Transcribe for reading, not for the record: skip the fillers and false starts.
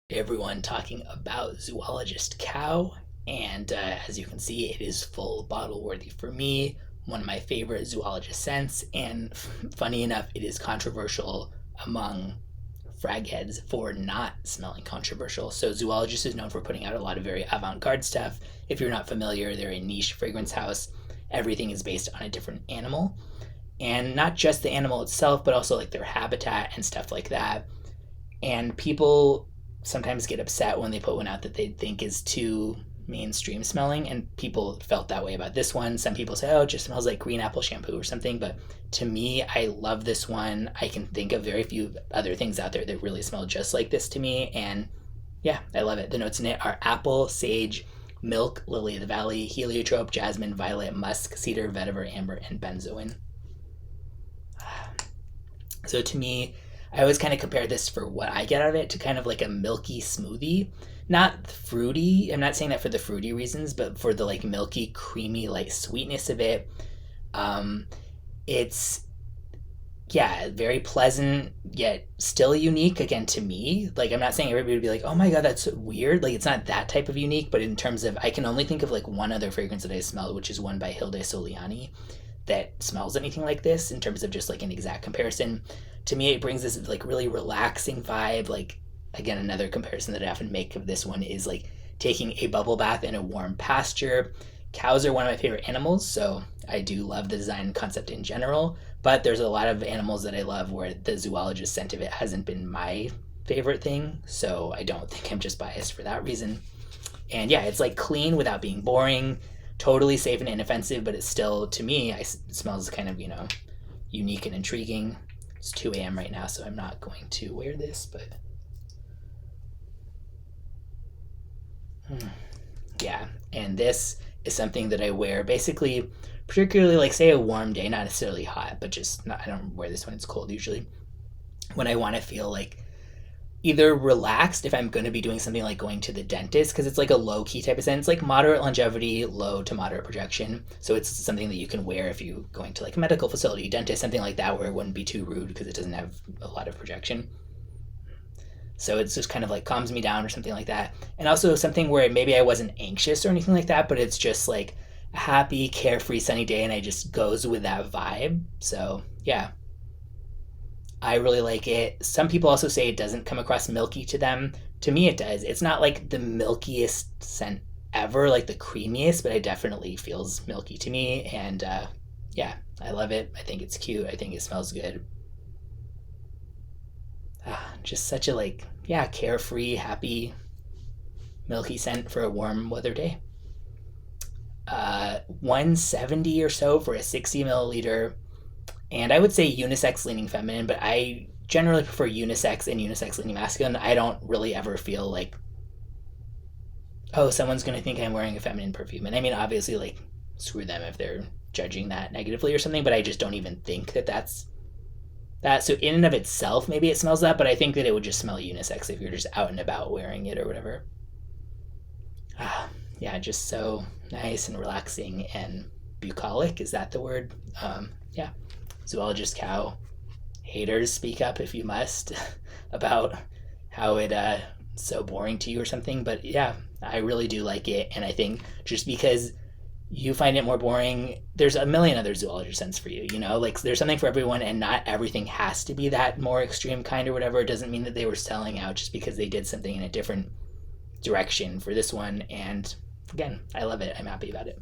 Everyone talking about Zoologist cow, and as you can see, it is full bottle worthy for me. One of my favorite zoologist scents, and funny enough, it is controversial among frag heads for not smelling controversial. So Zoologist is known for putting out a lot of very avant-garde stuff. If you're not familiar, they're a niche fragrance house. Everything is based on a different animal, and not just the animal itself, but also like their habitat and stuff like that. And people sometimes get upset when they put one out that they think is too mainstream smelling, and people felt that way about this one. Some people say, oh, it just smells like green apple shampoo or something, but to me, I love this one. I can think of very few other things out there that really smell just like this to me, and yeah, I love it. The notes in it are apple, sage, milk, lily of the valley, heliotrope, jasmine, violet, musk, cedar, vetiver, amber, and benzoin. So to me, I always kind of compare this for what I get out of it to kind of like a milky smoothie. Not fruity. I'm not saying that for the fruity reasons, but for the like milky, creamy, like sweetness of it. Um, it's yeah, very pleasant yet still unique again to me. Like I'm not saying everybody would be like, "Oh my god, that's weird." Like it's not that type of unique, but in terms of I can only think of like one other fragrance that I smelled, which is one by Hilde Soliani that smells anything like this in terms of just like an exact comparison. To me, it brings this like really relaxing vibe. Like again, another comparison that I often make of this one is like taking a bubble bath in a warm pasture. Cows are one of my favorite animals, so I do love the design concept in general. But there's a lot of animals that I love where the zoologist scent of it hasn't been my favorite thing, so I don't think I'm just biased for that reason. And yeah, it's like clean without being boring, totally safe and inoffensive, but it's still, to me, it smells kind of, unique and intriguing. It's 2 a.m. right now, so I'm not going to wear this, but yeah. And this is something that I wear basically, particularly like say a warm day, not necessarily hot, but just not, I don't wear this when it's cold usually. When I want to feel like either relaxed if I'm going to be doing something like going to the dentist, because it's like a low key type of scent. It's like moderate longevity, low to moderate projection. So it's something that you can wear if you going to like a medical facility, dentist, something like that, where it wouldn't be too rude because it doesn't have a lot of projection. So it's just kind of like calms me down or something like that. And also something where maybe I wasn't anxious or anything like that, but it's just like a happy, carefree, sunny day, and I just goes with that vibe. So yeah, I really like it. Some people also say it doesn't come across milky to them. To me, it does. It's not like the milkiest scent ever, like the creamiest, but it definitely feels milky to me. And yeah, I love it. I think it's cute. I think it smells good. Just such a like, yeah, carefree, happy, milky scent for a warm weather day. 170 or so for a 60 milliliter, and I would say unisex leaning feminine, but I generally prefer unisex and unisex leaning masculine. I don't really ever feel like, oh, someone's going to think I'm wearing a feminine perfume. And I mean, obviously, like, screw them if they're judging that negatively or something, but I just don't even think that that's that. So, in and of itself, maybe it smells that, but I think that it would just smell unisex if you're just out and about wearing it or whatever. Yeah, just so nice and relaxing and bucolic. Is that the word? Yeah. Zoologist cow. Haters, speak up if you must about how it so boring to you or something. But yeah, I really do like it, and I think just because you find it more boring, there's a million other zoologist scents for you. Like there's something for everyone, and not everything has to be that more extreme kind or whatever. It doesn't mean that they were selling out just because they did something in a different direction for this one. And again, I love it. I'm happy about it.